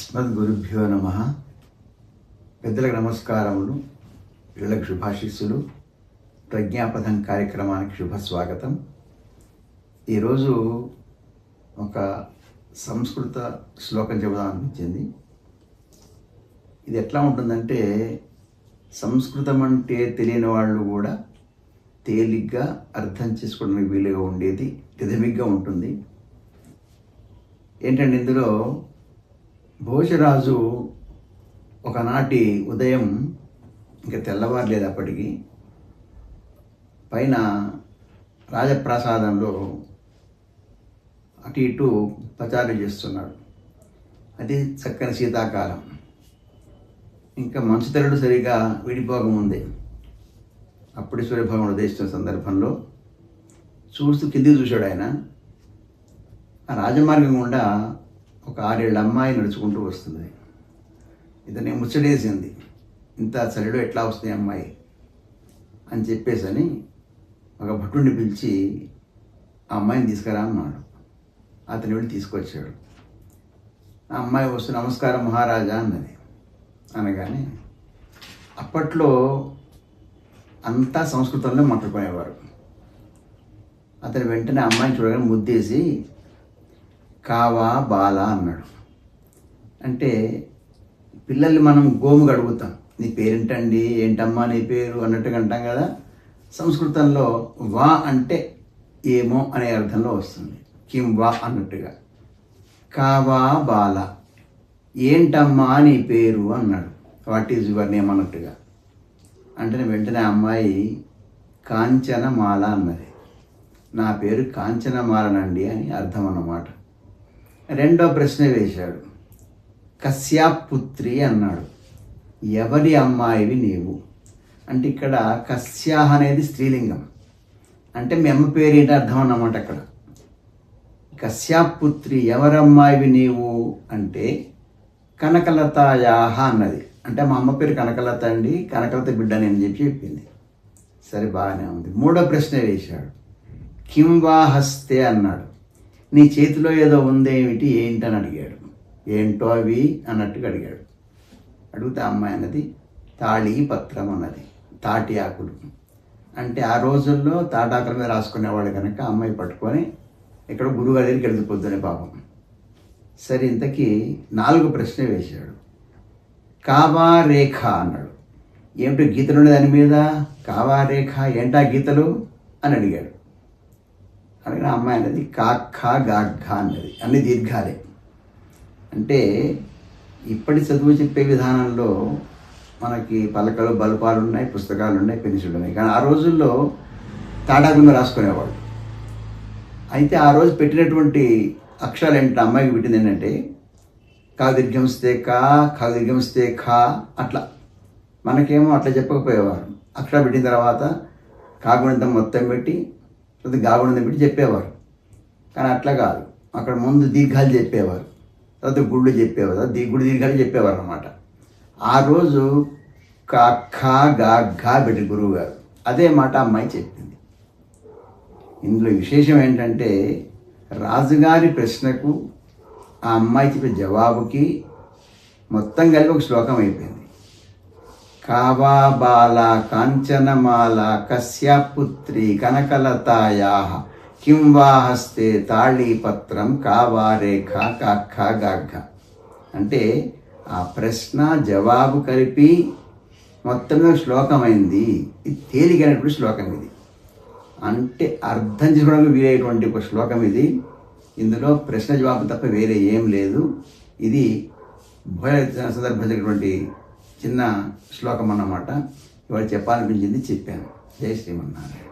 అస్మద్గురుభ్యో నమ. పెద్దలకు నమస్కారములు, పిల్లలకు శుభాశీస్సులు. ప్రజ్ఞాపథం కార్యక్రమానికి శుభస్వాగతం. ఈరోజు ఒక సంస్కృత శ్లోకం చెబుదాం అనిపించింది. ఇది ఎట్లా ఉంటుందంటే, సంస్కృతం అంటే తెలియని వాళ్ళు కూడా తేలిగ్గా అర్థం చేసుకోవడానికి వీలుగా ఉండేది, రిథమిక్గా ఉంటుంది. ఏంటంటే, ఇందులో భోజరాజు ఒకనాటి ఉదయం, ఇంకా తెల్లవారలేదు అప్పటికి, పైన రాజప్రాసాదంలో అటు ఇటు పచారు చేస్తున్నాడు. అది చక్కని శీతాకాలం, ఇంకా మంచు తెరడు సరిగా విడిపోకముందే. అప్పుడు సూర్యభగవానుడు ఉదయిస్తున్న సందర్భంలో చూస్తూ కిందికి చూశాడు ఆయన. ఆ రాజమార్గం గుండా ఒక 6-7 అమ్మాయి నడుచుకుంటూ వస్తుంది. ఇతనే ముచ్చటేసింది, ఇంత చలిలో ఎట్లా వస్తుంది అమ్మాయి అని చెప్పేసని ఒక భటుడిని పిలిచి ఆ అమ్మాయిని తీసుకురా అన్నాడు. అతని వెళ్ళి తీసుకొచ్చాడు. ఆ అమ్మాయి వస్తూ నమస్కారం మహారాజా అన్నది. అనగానే అప్పట్లో అంతా సంస్కృతంలో మాట్లాడుకునేవారు. అతను వెంటనే అమ్మాయిని చూడగానే ముద్దేసి కావా బాల అన్నాడు. అంటే పిల్లల్ని మనం గోముగా అడుగుతాం, నీ పేరేంటండి, ఏంటమ్మా నీ పేరు అన్నట్టుగా అంటాం కదా. సంస్కృతంలో వా అంటే ఏమో అనే అర్థంలో వస్తుంది, కిం వా అన్నట్టుగా. కావా బాల, ఏంటమ్మా నీ పేరు అన్నాడు. వాట్ ఈజ్ యువర్ నేమ్ అన్నట్టుగా. అంటే వెంటనే అమ్మాయి కాంచనమాల అన్నది. నా పేరు కాంచనమాలనండి అని అర్థం అన్నమాట. రెండో ప్రశ్న వేశాడు, కశ్యాపుత్రి అన్నాడు. ఎవరి అమ్మాయివి నీవు అంటే, ఇక్కడ కశ్యాహ అనేది స్త్రీలింగం, అంటే మీ అమ్మ పేరు ఏంటి అర్థం అన్నమాట. అక్కడ కశ్యాపుత్రి ఎవరమ్మాయివి నీవు అంటే కనకలతాయాహ అన్నది. అంటే మా అమ్మ పేరు కనకలత అండి, కనకలత బిడ్డని అని చెప్పింది. సరే, బాగానే ఉంది. మూడో ప్రశ్న వేశాడు, కిం వా హస్తే అన్నాడు. నీ చేతిలో ఏదో ఉందేమిటి, ఏంటని అడిగాడు. ఏంటో అవి అన్నట్టుగా అడిగాడు. అడిగితే అమ్మాయి అన్నది తాళి పత్రం అన్నది, తాటి ఆకులు. అంటే ఆ రోజుల్లో తాటాకుల మీద రాసుకునేవాళ్ళు కనుక అమ్మాయి పట్టుకొని ఇక్కడ గురువుగారి దగ్గరికి వెళ్ళిపోద్దునే పాపం. సరే, ఇంతకీ 4 ప్రశ్న వేశాడు. కావా రేఖ అన్నాడు. ఏమిటో గీతలు ఉండే దాని మీద, కావా రేఖ ఏంటా గీతలు అని అడిగాడు. అడిగిన అమ్మాయి అన్నది కాఖ గాఘ అన్నది, అన్ని దీర్ఘాలే. అంటే ఇప్పటి చదువు చెప్పే విధానంలో మనకి పలకలు బల్పాలు ఉన్నాయి, పుస్తకాలు ఉన్నాయి, పెన్సిళ్ళు ఉన్నాయి. కానీ ఆ రోజుల్లో తాటాకులు రాసుకునేవాళ్ళు. అయితే ఆ రోజు పెట్టినటువంటి అక్షరాలు ఏంటంటే, అమ్మాయికి పెట్టింది ఏంటంటే కా దీర్ఘంస్తే కా, ఖా దీర్ఘంస్తే ఖా, అట్లా. మనకేమో అట్లా చెప్పకపోయేవారు. అక్షరాలు పెట్టిన తర్వాత కాగుణితం మొత్తం పెట్టి గాగుణితం పెట్టి చెప్పేవారు. కానీ అట్లా కాదు, అక్కడ ముందు దీర్ఘాలు చెప్పేవారు, తర్వాత గుళ్ళు చెప్పేవారు, గుడి దీర్ఘాలు చెప్పేవారు అన్నమాట. ఆ రోజు కా ఖా గా ఘా పెట్టి గురువు గారు అదే మాట అమ్మాయి చెప్పింది. ఇందులో విశేషం ఏంటంటే, రాజుగారి ప్రశ్నకు ఆ అమ్మాయి చెప్పే జవాబుకి మొత్తం కలిపి ఒక శ్లోకం అయిపోయింది. కావా బాల కాంచనమాల కశ్యాపుత్రి కనకలతాయాః కిం వా హస్తే తాళీపత్రం కావా రేఖ కాఖ గాఘ. అంటే ఆ ప్రశ్న జవాబు కలిపి మొత్తమే శ్లోకమైంది. ఇది తేలికైనటువంటి శ్లోకం ఇది. అంటే అర్థం చేసుకోవడానికి వీలైనటువంటి ఒక శ్లోకం ఇది. ఇందులో ప్రశ్న జవాబు తప్ప వేరే ఏం లేదు. ఇది భోజన సందర్భించినటువంటి చిన్న శ్లోకం అన్నమాట. ఇవాళ చెప్పాలనిపించింది చెప్పాను. జై శ్రీమన్నారాయణ.